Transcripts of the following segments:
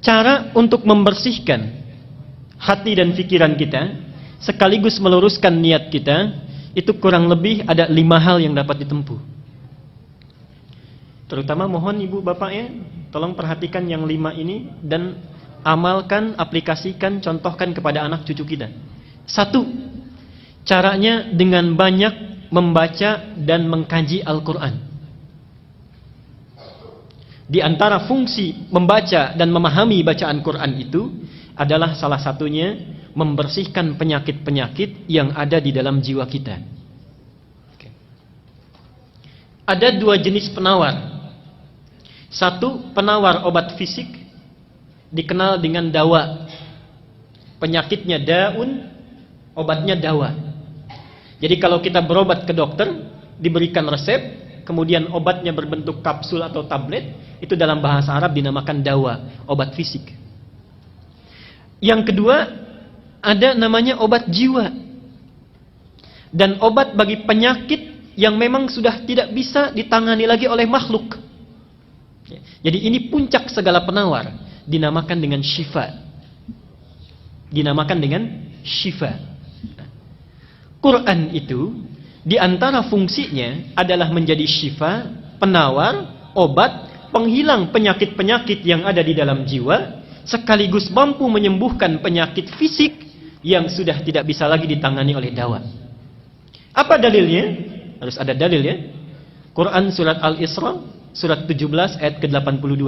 Cara untuk membersihkan hati dan pikiran kita sekaligus meluruskan niat kita, itu kurang lebih ada 5 hal yang dapat ditempuh. Terutama mohon ibu bapak ya, tolong perhatikan yang 5 ini dan amalkan, aplikasikan, contohkan kepada anak cucu kita. 1, caranya dengan banyak membaca dan mengkaji Al-Quran. Di antara fungsi membaca dan memahami bacaan Quran itu adalah salah satunya membersihkan penyakit-penyakit yang ada di dalam jiwa kita. Ada 2 jenis penawar. 1, penawar obat fisik, dikenal dengan dawa. Penyakitnya daun, obatnya dawa. Jadi kalau kita berobat ke dokter, diberikan resep, kemudian obatnya berbentuk kapsul atau tablet, itu dalam bahasa Arab dinamakan dawa, obat fisik. Yang kedua, ada namanya obat jiwa. Dan obat bagi penyakit yang memang sudah tidak bisa ditangani lagi oleh makhluk. Jadi ini puncak segala penawar, dinamakan dengan syifa. Dinamakan dengan syifa. Quran itu di antara fungsinya adalah menjadi syifa, penawar, obat, penghilang penyakit-penyakit yang ada di dalam jiwa, sekaligus mampu menyembuhkan penyakit fisik yang sudah tidak bisa lagi ditangani oleh dawa. Apa dalilnya? Harus ada dalil ya. Quran surat Al-Isra, surat 17 ayat ke-82.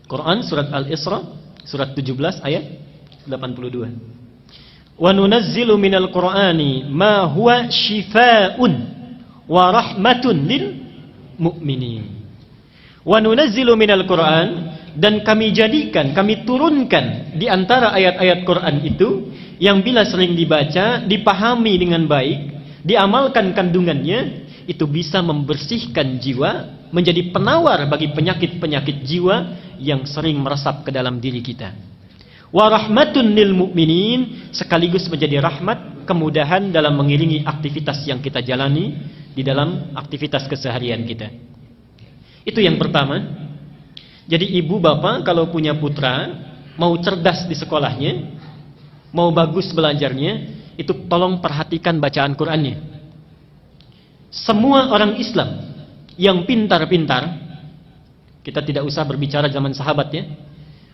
Quran surat Al-Isra, surat 17 ayat 82. Wa nunazzilu minal Qur'ani ma huwa shifaa'un wa rahmatun lil mu'minin. Wa nunazzilu minal Qur'an, dan kami jadikan, kami turunkan di antara ayat-ayat Quran itu yang bila sering dibaca, dipahami dengan baik, diamalkan kandungannya, itu bisa membersihkan jiwa, menjadi penawar bagi penyakit-penyakit jiwa yang sering meresap ke dalam diri kita. Wa rahmatun lil mu'minin, sekaligus menjadi rahmat, kemudahan dalam mengiringi aktivitas yang kita jalani di dalam aktivitas keseharian kita. Itu yang pertama. Jadi ibu bapak kalau punya putra, mau cerdas di sekolahnya, mau bagus belajarnya, itu tolong perhatikan bacaan Qur'annya. Semua orang Islam yang pintar-pintar, kita tidak usah berbicara zaman sahabat ya,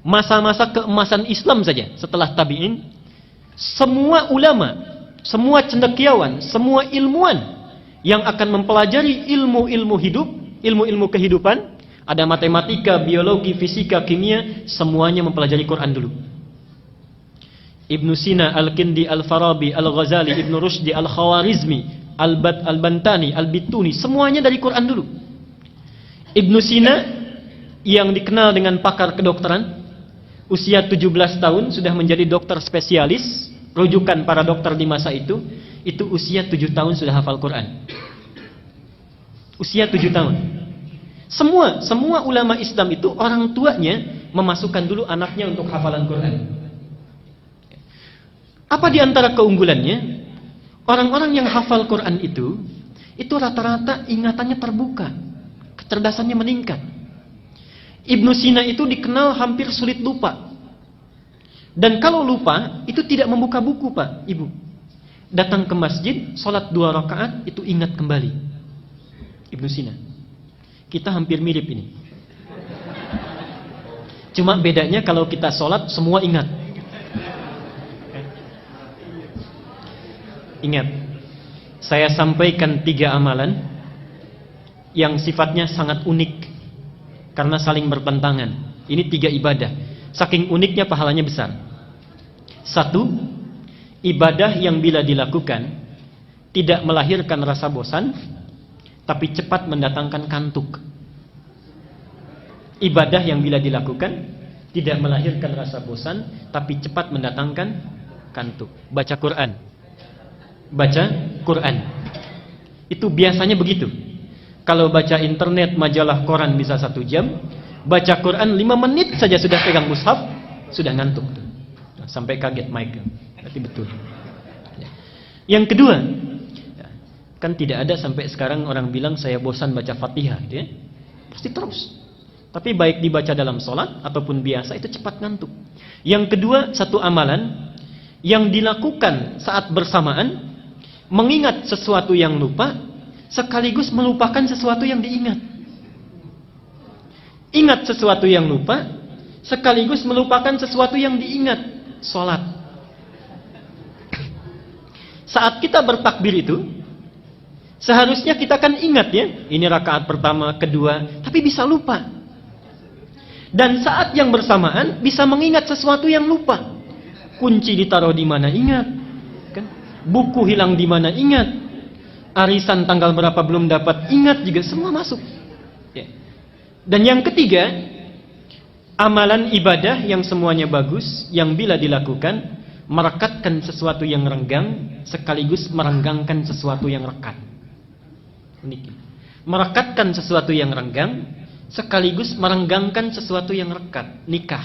masa-masa keemasan Islam saja setelah tabi'in, semua ulama, semua cendekiawan, semua ilmuwan yang akan mempelajari ilmu-ilmu hidup, ilmu-ilmu kehidupan, ada matematika, biologi, fisika, kimia, semuanya mempelajari Quran dulu. Ibnu Sina, Al-Kindi, Al-Farabi, Al-Ghazali, Ibnu Rushdi, Al-Khawarizmi, Al-Bantani, Al-Bituni, semuanya dari Quran dulu. Ibnu Sina yang dikenal dengan pakar kedokteran, usia 17 tahun sudah menjadi dokter spesialis, rujukan para dokter di masa itu usia 7 tahun sudah hafal Quran. Usia 7 tahun. Semua ulama Islam itu orang tuanya memasukkan dulu anaknya untuk hafalan Quran. Apa di antara keunggulannya? Orang-orang yang hafal Quran itu rata-rata ingatannya terbuka, kecerdasannya meningkat. Ibnu Sina itu dikenal hampir sulit lupa. Dan kalau lupa, itu tidak membuka buku Pak, Ibu. Datang ke masjid, sholat 2 rakaat, itu ingat kembali. Ibnu Sina. Kita hampir mirip ini. Cuma bedanya kalau kita sholat, semua ingat. Ingat, saya sampaikan 3 amalan yang sifatnya sangat unik karena saling bertentangan. Ini 3 ibadah. Saking uniknya pahalanya besar. 1, ibadah yang bila dilakukan tidak melahirkan rasa bosan, tapi cepat mendatangkan kantuk. Ibadah yang bila dilakukan tidak melahirkan rasa bosan, tapi cepat mendatangkan kantuk. Baca Quran. Baca Quran. Itu biasanya begitu. Kalau baca internet, majalah, koran bisa 1 jam, baca Quran 5 menit saja sudah pegang mushaf, sudah ngantuk. Sampai kaget Mike. Berarti betul. Yang kedua, kan tidak ada sampai sekarang orang bilang saya bosan baca Fatihah gitu ya. pasti terus. Tapi baik dibaca dalam sholat ataupun biasa itu cepat ngantuk. Yang kedua, satu amalan yang dilakukan saat bersamaan, mengingat sesuatu yang lupa sekaligus melupakan sesuatu yang diingat. Ingat sesuatu yang lupa sekaligus melupakan sesuatu yang diingat. Sholat. Saat kita bertakbir itu, seharusnya kita kan ingat ya, ini rakaat pertama, kedua, tapi bisa lupa. Dan saat yang bersamaan bisa mengingat sesuatu yang lupa. Kunci ditaruh di mana ingat, kan? Buku hilang di mana ingat, arisan tanggal berapa belum dapat ingat, juga semua masuk. Ya. Dan yang ketiga, amalan ibadah yang semuanya bagus, yang bila dilakukan merekatkan sesuatu yang renggang sekaligus merenggangkan sesuatu yang rekat. Merekatkan sesuatu yang renggang sekaligus merenggangkan sesuatu yang rekat. Nikah.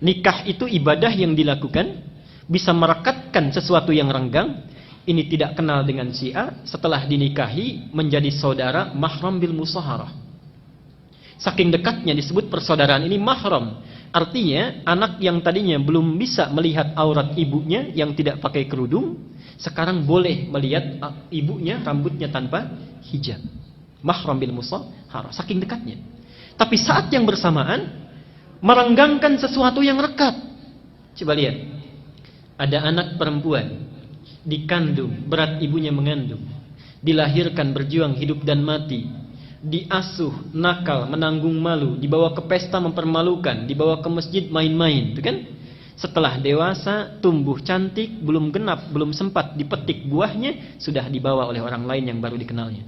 Nikah itu ibadah yang dilakukan bisa merekatkan sesuatu yang renggang. Ini tidak kenal dengan si A, setelah dinikahi menjadi saudara mahram bil musaharah. Saking dekatnya disebut persaudaraan ini mahram. Artinya anak yang tadinya belum bisa melihat aurat ibunya yang tidak pakai kerudung, sekarang boleh melihat ibunya rambutnya tanpa hijab. Mahram bil musaharah, saking dekatnya. Tapi saat yang bersamaan merenggangkan sesuatu yang rekat. Coba lihat. Ada anak perempuan dikandung, berat ibunya mengandung, dilahirkan berjuang hidup dan mati, diasuh, nakal, menanggung malu, dibawa ke pesta mempermalukan, dibawa ke masjid main-main, itu kan? Setelah dewasa, tumbuh cantik, belum genap, belum sempat dipetik buahnya, sudah dibawa oleh orang lain yang baru dikenalnya.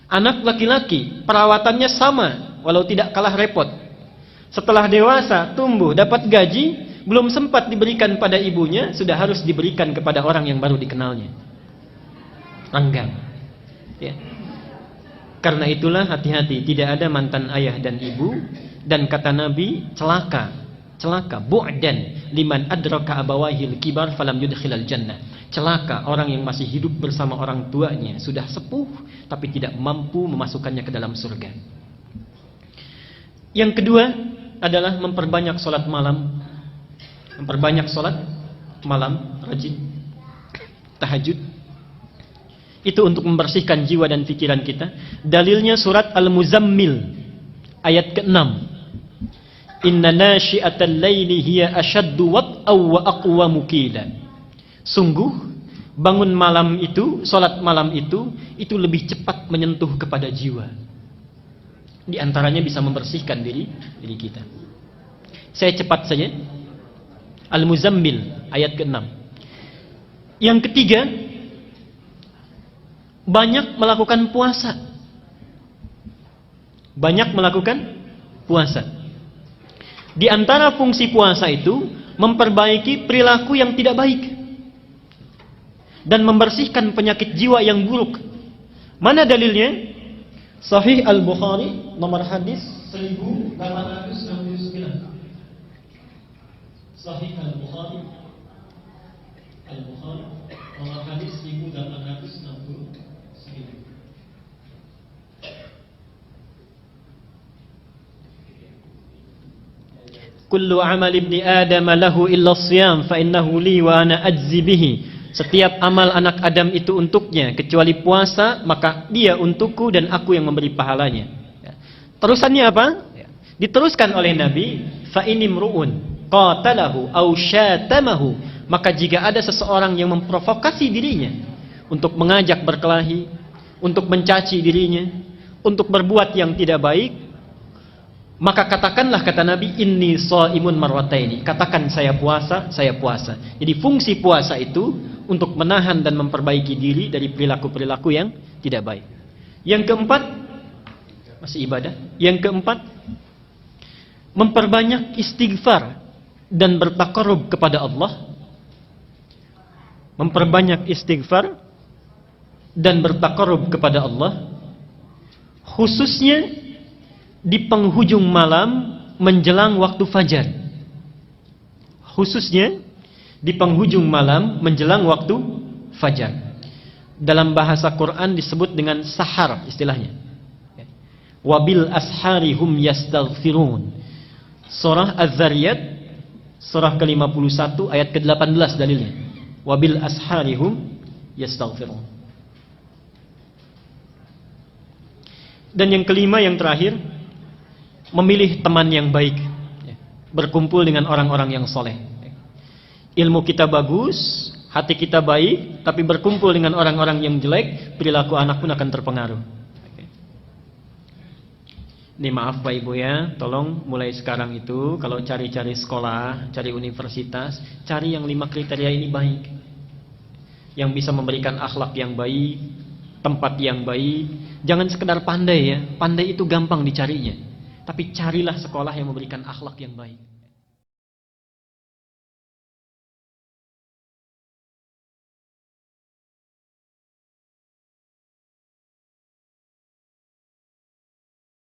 Anak laki-laki, perawatannya sama, walau tidak kalah repot. Setelah dewasa, tumbuh, dapat gaji, belum sempat diberikan pada ibunya, sudah harus diberikan kepada orang yang baru dikenalnya. Renggang. Ya. Karena itulah hati-hati, tidak ada mantan ayah dan ibu, dan kata Nabi, celaka, bu'dan liman adraka abawahil kibar falam yudkhilal jannah. Celaka orang yang masih hidup bersama orang tuanya, sudah sepuh tapi tidak mampu memasukkannya ke dalam surga. Yang kedua adalah memperbanyak salat malam. Memperbanyak salat malam, rajin tahajud. Itu untuk membersihkan jiwa dan pikiran kita. Dalilnya surat Al-Muzammil ayat ke-6. Inna nasyi'atal laili hiya ashaddu wat'aw wa aqwamu qila. Sungguh bangun malam itu, salat malam itu lebih cepat menyentuh kepada jiwa. Di antaranya bisa membersihkan diri kita. Saya cepat saja. Al-Muzammil ayat ke-6. Yang ketiga, banyak melakukan puasa. Banyak melakukan puasa. Di antara fungsi puasa itu memperbaiki perilaku yang tidak baik dan membersihkan penyakit jiwa yang buruk. Mana dalilnya? Sahih Al-Bukhari nomor hadis 1869. Sahih Al-Bukhari nomor hadis 1869. Kullu amal ibni Adam lahu illa siyam fa innahu li wa ana ajzi bihi. Setiap amal anak Adam itu untuknya kecuali puasa, maka dia untukku dan aku yang memberi pahalanya. Terusannya apa? Diteruskan oleh Nabi, fa inimruun qatalahu aw syatamahu, maka jika ada seseorang yang memprovokasi dirinya untuk mengajak berkelahi, untuk mencaci dirinya, untuk berbuat yang tidak baik, maka katakanlah, kata Nabi, inni shaimun marwataini. Katakan saya puasa. Jadi fungsi puasa itu untuk menahan dan memperbaiki diri dari perilaku-perilaku yang tidak baik. Yang keempat, masih ibadah. Yang keempat, memperbanyak istighfar dan bertaqarrub kepada Allah. Memperbanyak istighfar dan bertaqarrub kepada Allah, khususnya di penghujung malam menjelang waktu fajar. Khususnya di penghujung malam menjelang waktu fajar. dalam bahasa Quran disebut dengan sahar istilahnya. Wabil asharihum yastaghfirun. Surah Az-Zariyat surah ke-51 ayat ke-18 dalilnya. Wabil asharihum yastaghfirun. Dan yang kelima, yang terakhir, memilih teman yang baik, berkumpul dengan orang-orang yang soleh. Ilmu kita bagus, hati kita baik, tapi berkumpul dengan orang-orang yang jelek, perilaku anak pun akan terpengaruh. Ini maaf Pak Ibu ya, tolong mulai sekarang itu kalau cari-cari sekolah, cari universitas, cari yang 5 kriteria ini baik. Yang bisa memberikan akhlak yang baik, tempat yang baik. Jangan sekedar pandai ya, pandai itu gampang dicarinya. Tapi carilah sekolah yang memberikan akhlak yang baik.